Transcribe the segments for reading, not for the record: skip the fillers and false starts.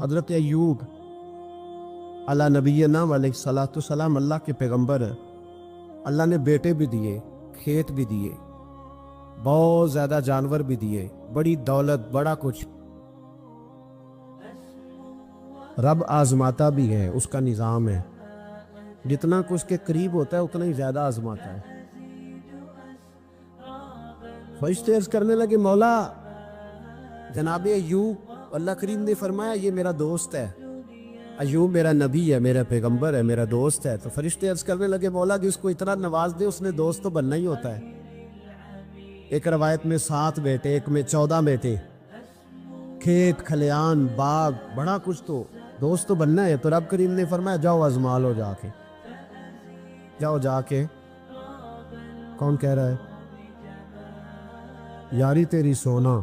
حضرت ایوب علی نبینا علیہ السلام اللہ کے پیغمبر ہیں. اللہ نے بیٹے بھی دیے, کھیت بھی دیے, بہت زیادہ جانور بھی دیے, بڑی دولت, بڑا کچھ. رب آزماتا بھی ہے, اس کا نظام ہے. جتنا کچھ کے قریب ہوتا ہے اتنا ہی زیادہ آزماتا ہے. فرشتے عرض کرنے لگے مولا جناب ایوب, اللہ کریم نے فرمایا یہ میرا دوست ہے, ایوب میرا نبی ہے, میرا پیغمبر ہے, میرا دوست ہے. تو فرشتے عرض کرنے لگے مولا جس کو اتنا نواز دے اس نے دوست تو بننا ہی ہوتا ہے. ایک روایت میں 7 بیٹے, ایک میں 14 بیٹے, کھیت کھلیان باغ بڑا کچھ, تو دوست تو بننا ہے. تو رب کریم نے فرمایا جاؤ آزما لو, جا کے جاؤ جا کے. کون کہہ رہا ہے؟ یاری تیری سونا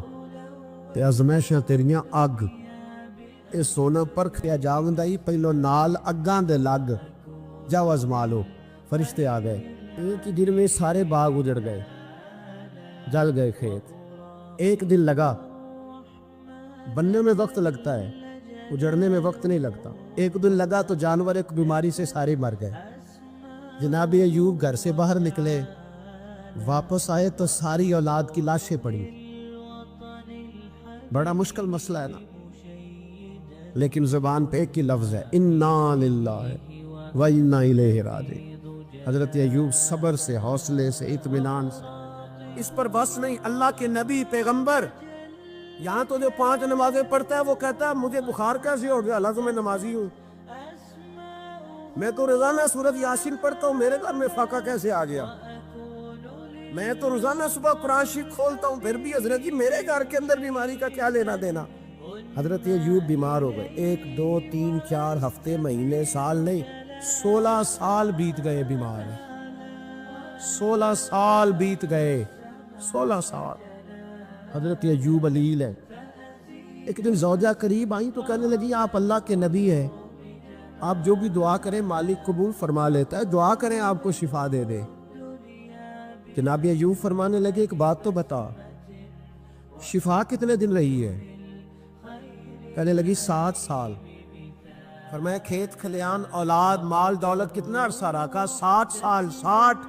تے ازمائشاں تیریاں اگ, اے سونا پرکھیا جاوندا ہی پہلو نال اگاں دے لگ, جاؤ آزما لو. فرشتے آ گئے, ایک ہی دن میں سارے باغ اجڑ گئے, جل گئے کھیت. ایک دن لگا, بننے میں وقت لگتا ہے, اجڑنے میں وقت نہیں لگتا. ایک دن لگا تو جانور ایک بیماری سے سارے مر گئے. جناب ایوب گھر سے باہر نکلے, واپس آئے تو ساری اولاد کی لاشیں پڑی. بڑا مشکل مسئلہ ہے نا, لیکن زبان پہ ایک ہی لفظ ہے, انا للہ و انا الیہ راجعون. حضرت ایوب صبر سے, حوصلے سے, اطمینان سے. اس پر بس نہیں, اللہ کے نبی پیغمبر. یہاں تو جو 5 نمازیں پڑھتا ہے وہ کہتا ہے مجھے بخار کیسے ہو گیا, اللہ تو میں نمازی ہوں. میں تو روزانہ سورۃ یاسین پڑھتا ہوں, میرے گھر میں فاقہ کیسے آ گیا. میں تو روزانہ صبح قرآن شریف کھولتا ہوں, پھر بھی حضرت جی میرے گھر کے اندر بیماری کا کیا لینا دینا. حضرت ایوب بیمار ہو گئے. 1 2 3 4 ہفتے, مہینے, سال نہیں, 16 سال بیت گئے بیمار. 16 سال بیت گئے, 16 سال. حضرت ایوب علیل ہے. ایک دن زوجہ قریب آئیں تو کہنے لگی آپ اللہ کے نبی ہیں, آپ جو بھی دعا کریں مالک قبول فرما لیتا ہے, دعا کریں آپ کو شفا دے دے. جناب ایوب فرمانے لگے ایک بات تو بتا, شفا کتنے دن رہی ہے؟ کہنے لگی 7 سال. فرمایا کھیت کھلیان اولاد مال دولت کتنا عرصہ رہا؟ کہا 60 سال. 60.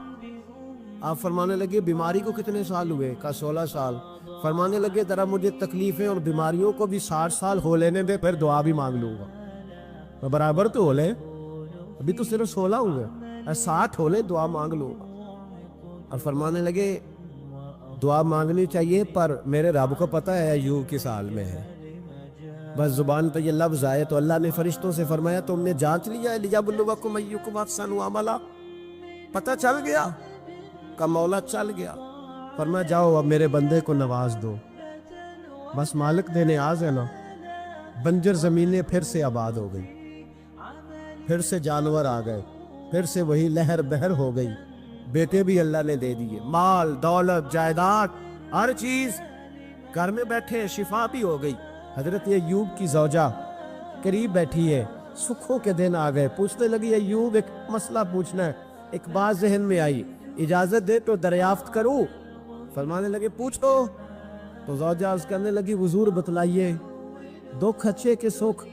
آپ فرمانے لگے بیماری کو کتنے سال ہوئے؟ کہا 16 سال. فرمانے لگے ذرا مجھے تکلیفیں اور بیماریوں کو بھی 60 سال ہو لینے دے, پھر دعا بھی مانگ لوں گا. برابر تو ہو لے, ابھی تو صرف 16 ہوئے, 60 ہو لے, دعا مانگ لوں گا. اور فرمانے لگے دعا مانگنی چاہیے پر میرے رب کو پتہ ہے ایوب کس حال میں ہے. بس زبان پہ یہ لفظ آئے تو اللہ نے فرشتوں سے فرمایا تم نے جانچ لیا لِیَبْلُوَکُمْ أَیُّکُمْ أَحْسَنُ عَمَلًا. پتہ چل گیا؟ کہ مولا چل گیا. فرمایا جاؤ اب میرے بندے کو نواز دو. بس مالک دینے آز ہے نا. بنجر زمینیں پھر سے آباد ہو گئی, پھر سے جانور آ گئے, پھر سے وہی لہر بہر ہو گئی. بیٹے بھی اللہ نے دے دیے, مال دولت جائیداد ہر چیز, گھر میں بیٹھے, شفا بھی ہو گئی. حضرت ایوب کی زوجہ قریب بیٹھی ہے, سکھوں کے دن آ گئے. پوچھنے لگی ایوب ایک مسئلہ پوچھنا ہے. ایک بات ذہن میں آئی, اجازت دے تو دریافت کروں؟ فرمانے لگے پوچھو. تو زوجہ عرض کرنے لگی حضور بتلائیے, دکھ اچھے کے سکھ,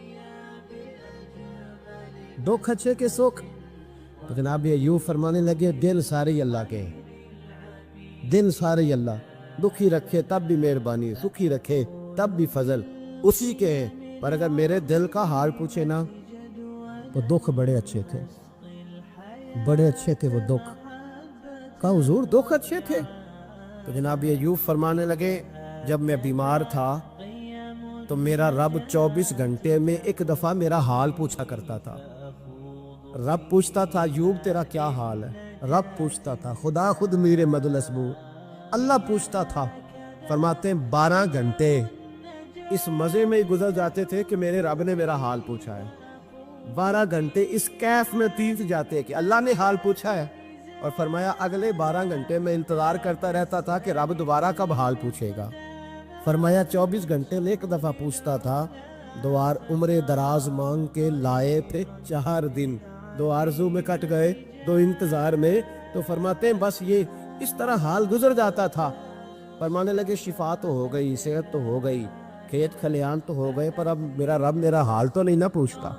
دکھ اچھے کے سکھ. تو جناب ایوب فرمانے لگے دن سارے اللہ کے, دن سارے اللہ, دکھی رکھے تب بھی مہربانی, سکھی رکھے تب بھی فضل اسی کے ہیں. پر اگر میرے دل کا حال پوچھے نا تو دکھ بڑے اچھے تھے, بڑے اچھے تھے وہ دکھ. کہا حضور دکھ اچھے تھے؟ تو جناب ایوب فرمانے لگے جب میں بیمار تھا تو میرا رب 24 گھنٹے میں ایک دفعہ میرا حال پوچھا کرتا تھا. رب پوچھتا تھا ایوب تیرا کیا حال ہے؟ رب پوچھتا تھا, خدا خود میرے مدلسبو اللہ پوچھتا تھا. فرماتے ہیں 12 گھنٹے اس مزے میں ہی گزر جاتے تھے کہ میرے رب نے میرا حال پوچھا ہے. 12 گھنٹے اس کیف میں بیت جاتے کہ اللہ نے حال پوچھا ہے. اور فرمایا اگلے 12 گھنٹے میں انتظار کرتا رہتا تھا کہ رب دوبارہ کب حال پوچھے گا. فرمایا 24 گھنٹے میں ایک دفعہ پوچھتا تھا. 2 عمر دراز مانگ کے لائے تھے 4 دن, 2 آرزو میں کٹ گئے 2 انتظار میں. تو فرماتے ہیں بس یہ اس طرح حال گزر جاتا تھا. فرمانے لگے شفا تو ہو گئی, صحت تو ہو گئی, کھیت کھلیان تو ہو گئے پر اب میرا رب میرا حال تو نہیں نہ پوچھتا.